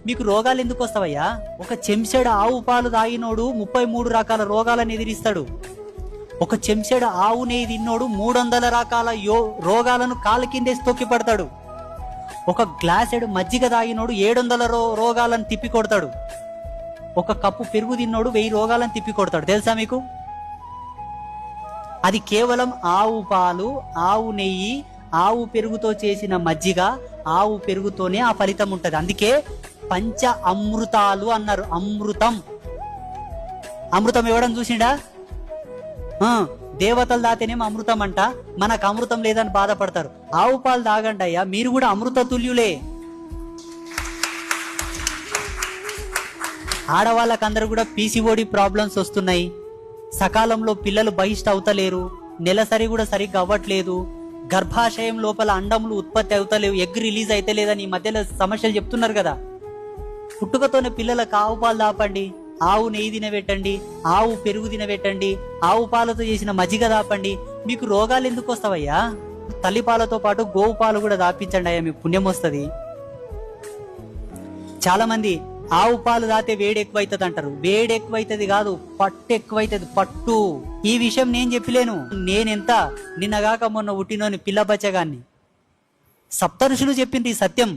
మీకు రోగాలు ఎందుకు వస్తావయ్యా? ఒక చెంచాడు ఆవు పాలు తాగినోడు 33 రకాల రోగాలను ఎదిరిస్తాడు. ఒక చెంచాడు ఆవు నెయ్యి తిన్నోడు 300 రకాల రోగాలను కాళ్ళ కిందేసి తొక్కి పడతాడు. ఒక గ్లాసెడు మజ్జిగ తాగినోడు 700 రోగాలను తిప్పి కొడతాడు. ఒక కప్పు పెరుగు తిన్నోడు 1000 రోగాలను తిప్పి కొడతాడు. తెలుసా మీకు? అది కేవలం ఆవు పాలు, ఆవు నెయ్యి, ఆవు పెరుగుతో చేసిన మజ్జిగ, ఆవు పెరుగుతోనే ఆ ఫలితం ఉంటది. అందుకే పంచ అమృతాలు అన్నారు. అమృతం ఇవ్వడం చూసిండా? దేవతలు దాతేనేమో అమృతం అంట, మనకు అమృతం లేదని బాధపడతారు. ఆవు పాలు తాగండి అయ్యా, మీరు కూడా అమృత తుల్యులే. ఆడవాళ్ళకందరూ కూడా పీసీఓడి ప్రాబ్లమ్స్ వస్తున్నాయి. సకాలంలో పిల్లలు బహిష్ట అవుతలేరు, నెలసరి కూడా సరిగ్గా అవ్వట్లేదు, గర్భాశయం లోపల అండములు ఉత్పత్తి అవుతలేవు, ఎగ్ రిలీజ్ అయితే లేదని ఈ మధ్యలో సమస్యలు చెప్తున్నారు కదా. పుట్టుకతోనే పిల్లలకు ఆవు పాలు దాపండి, ఆవు నెయ్యి తినబెట్టండి, ఆవు పెరుగు తినబెట్టండి, ఆవు పాలతో చేసిన మజ్జిగ దాపండి. మీకు రోగాలు ఎందుకు వస్తావయ్యా? తల్లి పాలతో పాటు గోవు పాలు కూడా దాపించండి అయ్యా, మీకు పుణ్యం వస్తుంది. చాలా మంది ఆవు పాలు దాతే వేడి ఎక్కువైతుంది అంటారు. వేడి ఎక్కువైతుంది కాదు, పట్టు ఎక్కువైతుంది, పట్టు. ఈ విషయం నేను చెప్పలేను. నిన్నగాక మొన్న పుట్టినోని పిల్ల బచ్చగాన్ని. సప్తఋషులు చెప్పింది సత్యం.